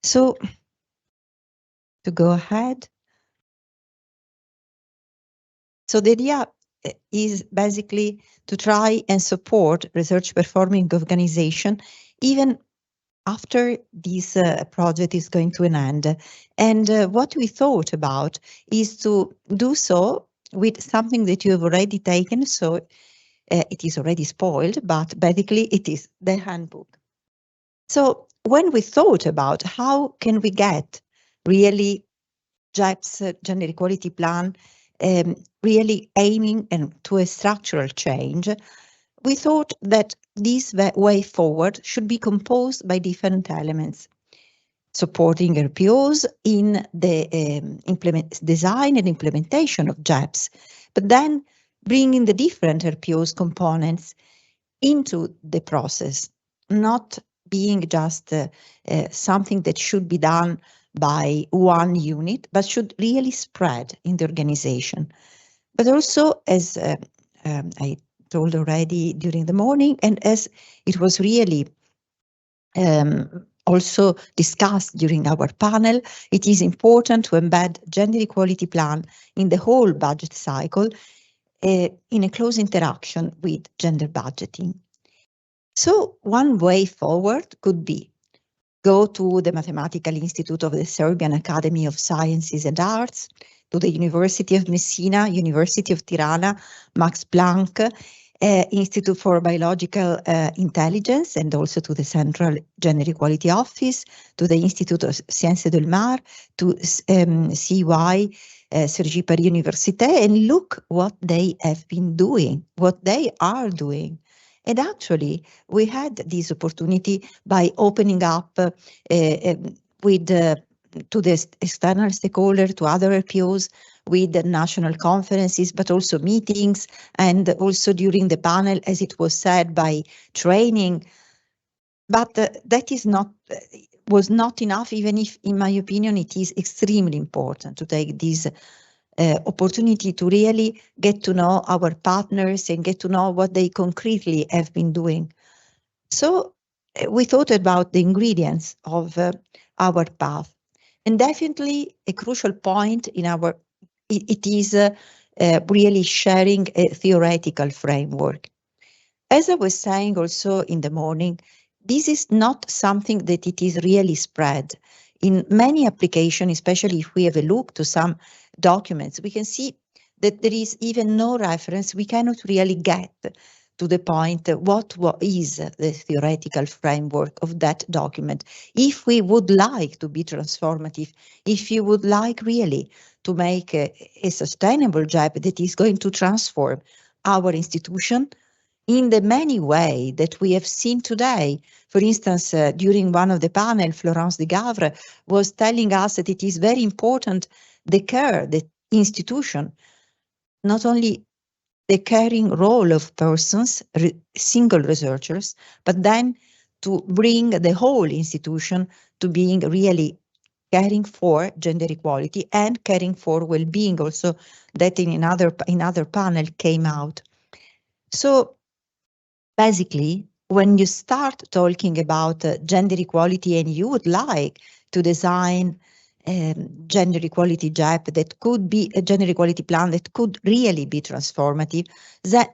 So to go ahead. So the idea is basically to try and support research performing organization even after this project is going to an end. And what we thought about is to do so with something that you have already taken, so it is already spoiled, but basically it is the handbook. So when we thought about how can we get really JEPs gender equality plan really aiming to a structural change, we thought that this way forward should be composed by different elements, supporting RPOs in the design and implementation of JEPs, but then bringing the different RPOs components into the process, not being just something that should be done by one unit, but should really spread in the organization. But also, as I told already during the morning, and as it was really also discussed during our panel, it is important to embed gender equality plan in the whole budget cycle in a close interaction with gender budgeting. So one way forward could be go to the Mathematical Institute of the Serbian Academy of Sciences and Arts, to the University of Messina, University of Tirana, Max Planck, Institute for Biological Intelligence, and also to the Central Gender Equality Office, to the Institute of Sciences del Mar, to CY, Sergi Paris Université, and look what they have been doing, what they are doing. And actually, we had this opportunity by opening up with to the external stakeholder, to other RPOs, with the national conferences, but also meetings, and also during the panel, as it was said, by training. But that is not was not enough, even if, in my opinion, it is extremely important to take this opportunity to really get to know our partners and get to know what they concretely have been doing. So we thought about the ingredients of our path. And definitely a crucial point in our, it is really sharing a theoretical framework. As I was saying also in the morning, this is not something that it is really spread. In many applications, especially if we have a look to some documents, we can see that there is even no reference. We cannot really get to the point what is the theoretical framework of that document. If we would like to be transformative, if you would like really to make a sustainable JEP that is going to transform our institution in the many ways that we have seen today. For instance, during one of the panel, Florence de Gavre was telling us that it is very important the care, the institution, not only the caring role of persons, single researchers, but then to bring the whole institution to being really caring for gender equality and caring for well-being also, that in another panel came out. So basically, when you start talking about gender equality and you would like to design gender equality JEP that could be a gender equality plan that could really be transformative,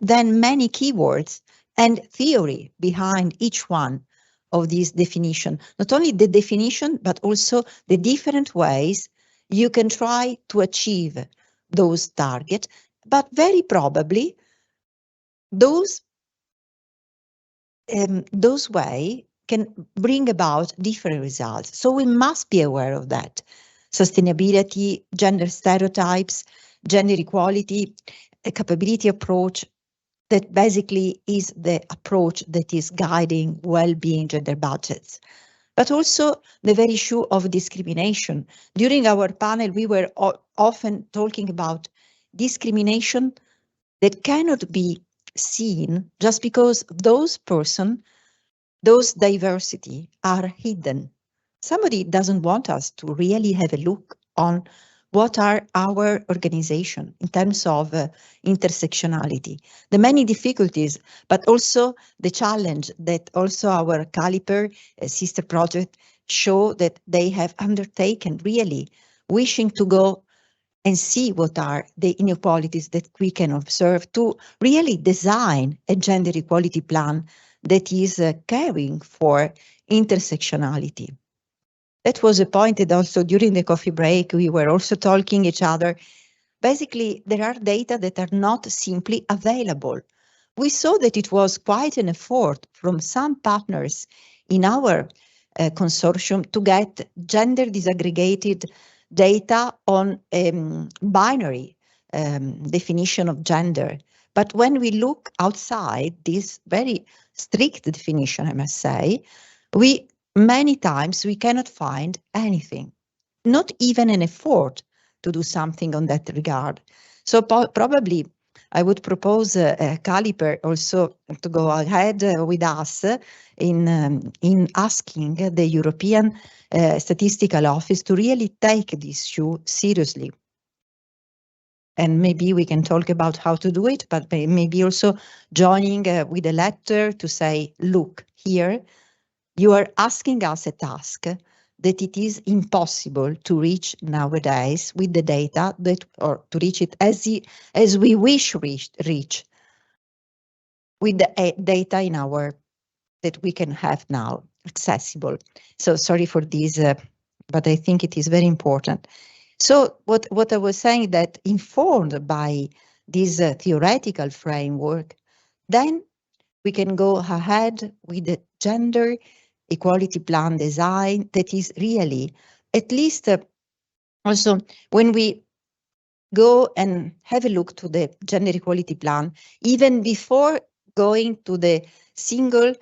then many keywords and theory behind each one of these definition, not only the definition, but also the different ways you can try to achieve those targets, but very probably those ways can bring about different results. So we must be aware of that. Sustainability, gender stereotypes, gender equality, a capability approach that basically is the approach that is guiding well-being gender budgets. But also the very issue of discrimination. During our panel, we were often talking about discrimination that cannot be seen just because those diversity are hidden. Somebody doesn't want us to really have a look on what are our organization in terms of intersectionality, the many difficulties, but also the challenge that also our CALIPER sister project show that they have undertaken really wishing to go and see what are the inequalities that we can observe to really design a gender equality plan that is caring for intersectionality. That was a point that also during the coffee break, we were also talking each other. Basically, there are data that are not simply available. We saw that it was quite an effort from some partners in our consortium to get gender disaggregated data on binary definition of gender. But when we look outside this very strict definition, I must say, many times we cannot find anything, not even an effort to do something on that regard. So probably I would propose CALIPER also to go ahead with us in asking the European Statistical Office to really take this issue seriously. And maybe we can talk about how to do it, but maybe also joining with a letter to say, look, here, you are asking us a task that it is impossible to reach nowadays with the data that, or to reach it as we wish reach with the data in our that we can have now accessible. So sorry for this, but I think it is very important. So what I was saying, that informed by this theoretical framework, then we can go ahead with the gender equality plan design that is really, at least also when we go and have a look to the gender equality plan, even before going to the single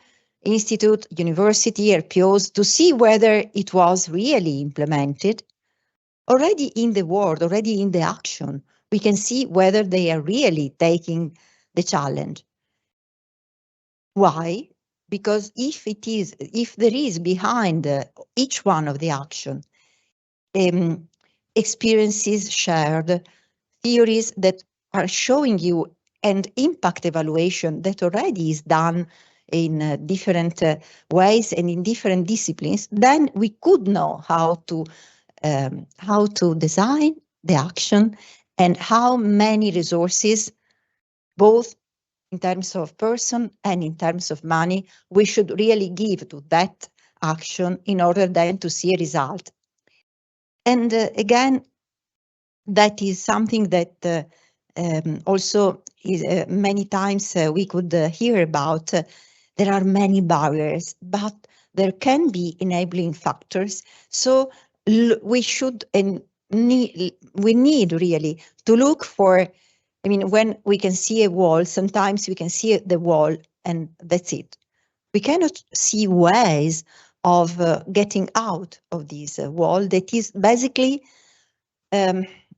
institute, university, RPOs, to see whether it was really implemented, already in the world, already in the action, we can see whether they are really taking the challenge. Why? Because if there is behind each one of the action experiences shared, theories that are showing you, and impact evaluation that already is done in different ways and in different disciplines, then we could know how to design the action and how many resources, both in terms of person and in terms of money, we should really give to that action in order then to see a result. And again, that is something that also is many times we could hear about. There are many barriers, but there can be enabling factors. So we should and we need really to look for, I mean, when we can see a wall, sometimes we can see the wall and that's it. We cannot see ways of getting out of this wall that is basically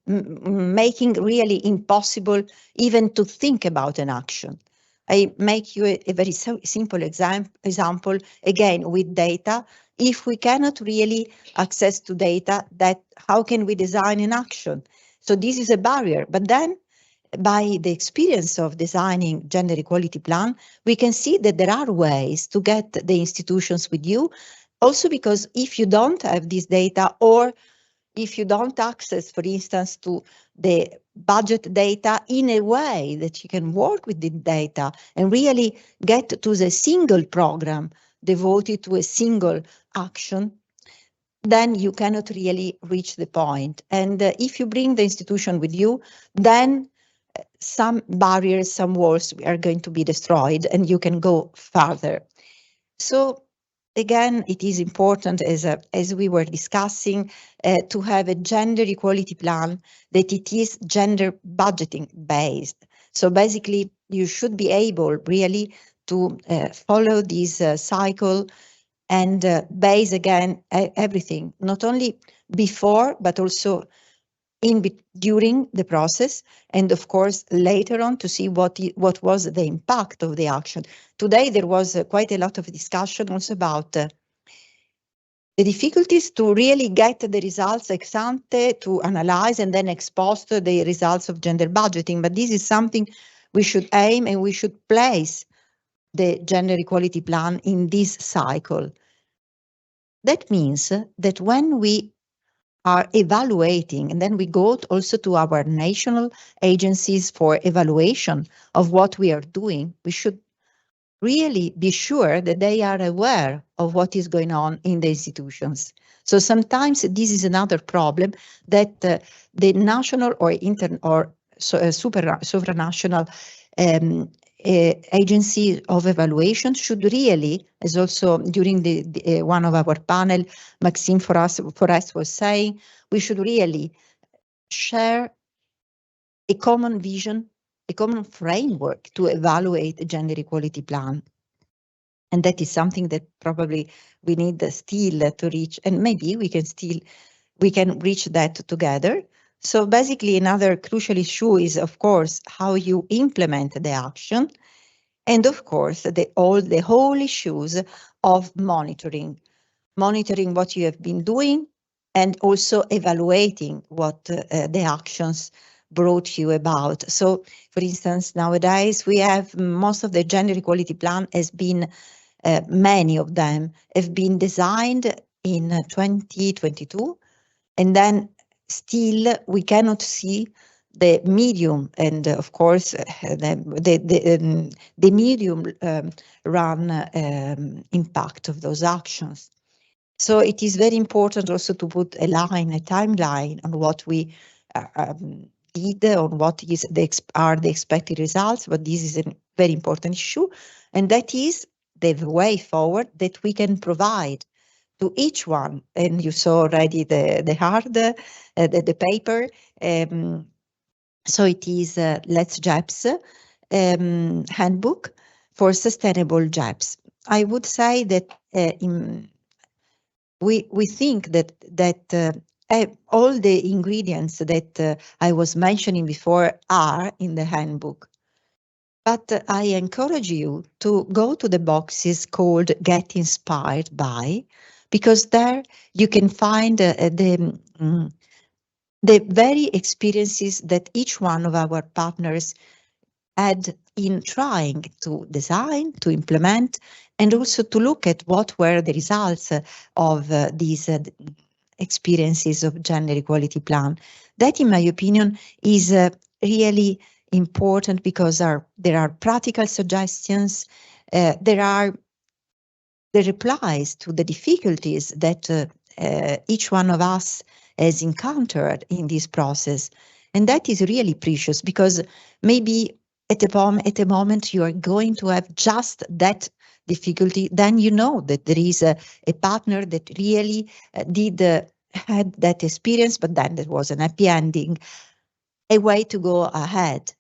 making really impossible even to think about an action. I make you a very simple example, again, with data. If we cannot really access to data, that how can we design an action? So this is a barrier. But then by the experience of designing gender equality plan, we can see that there are ways to get the institutions with you. Also because if you don't have this data, or if you don't access, for instance, to the budget data in a way that you can work with the data and really get to the single program devoted to a single action, then you cannot really reach the point. And if you bring the institution with you, then some barriers, some walls are going to be destroyed and you can go further. So again, it is important, as we were discussing, to have a gender equality plan that it is gender budgeting based. So basically, you should be able really to follow this cycle and base again everything, not only before, but also during the process, and of course later on to see what was the impact of the action. Today there was quite a lot of discussion also about the difficulties to really get the results ex ante, to analyze and then ex post the results of gender budgeting. But this is something we should aim, and we should place the gender equality plan in this cycle. That means that when we are evaluating, and then we go also to our national agencies for evaluation of what we are doing, we should really be sure that they are aware of what is going on in the institutions. So sometimes this is another problem, that the national or supranational agency of evaluation should really, as also during the one of our panel, Maxime Forest was saying, we should really share a common vision, a common framework to evaluate a gender equality plan. And that is something that probably we need still to reach, and maybe we can reach that together. So basically, another crucial issue is, of course, how you implement the action, and of course, the whole issues of monitoring what you have been doing, and also evaluating what the actions brought you about. So, for instance, nowadays we have most of the gender equality plan has been, many of them have been designed in 2022, and then still we cannot see the medium, and of course the medium run impact of those actions. So it is very important also to put a timeline on what we did, on what are the expected results, but this is a very important issue, and that is the way forward that we can provide to each one. And you saw already the paper. So it is LeTSGEPs Handbook for Sustainable JEPs. I would say that we think that all the ingredients that I was mentioning before are in the handbook. But I encourage you to go to the boxes called Get Inspired By, because there you can find the very experiences that each one of our partners had in trying to design, to implement, and also to look at what were the results of these experiences of gender equality plan. That, in my opinion, is really important, because there are practical suggestions, there are the replies to the difficulties that each one of us has encountered in this process. And that is really precious, because maybe at the moment you are going to have just that difficulty, then you know that there is a partner that really had that experience, but then there was an happy ending, a way to go ahead.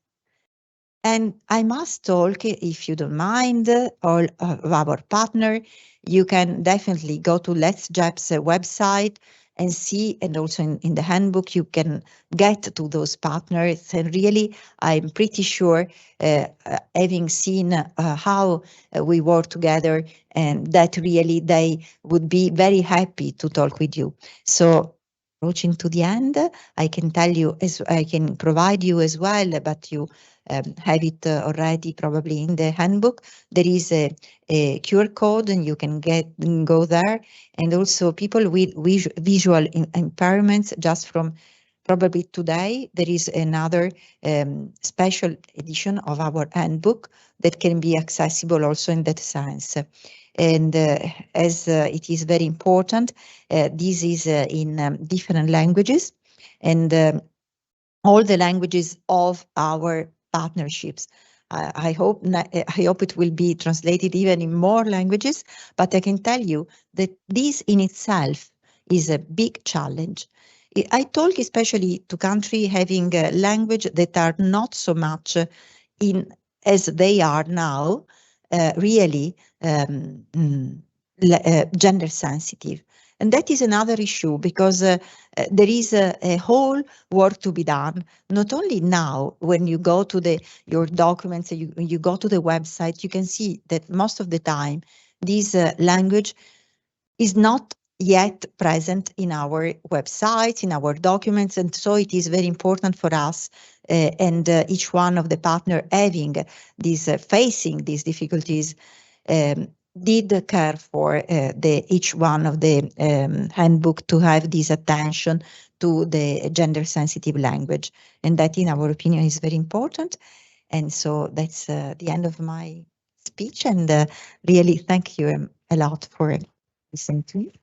And I must talk, if you don't mind, all of our partner. You can definitely go to LeTSGEPs website and see, and also in the handbook, you can get to those partners. And really, I'm pretty sure, having seen how we work together, and that really they would be very happy to talk with you. So, approaching to the end, I can tell you, as I can provide you as well, but you have it already probably in the handbook. There is a QR code, and you can go there. And also people with visual impairments, just from probably today, there is another special edition of our handbook that can be accessible also in that sense. And as it is very important, this is in different languages, and all the languages of our partnerships. I hope it will be translated even in more languages, but I can tell you that this in itself is a big challenge. I talk especially to countries having language that are not so much as they are now, really gender sensitive. And that is another issue, because there is a whole work to be done, not only now when you go to your documents, you go to the website, you can see that most of the time this language is not yet present in our websites, in our documents, and so it is very important for us and each one of the partner having facing these difficulties, did care for each one of the handbook to have this attention to the gender sensitive language, and that in our opinion is very important. And so that's the end of my speech, and really thank you a lot for listening to me.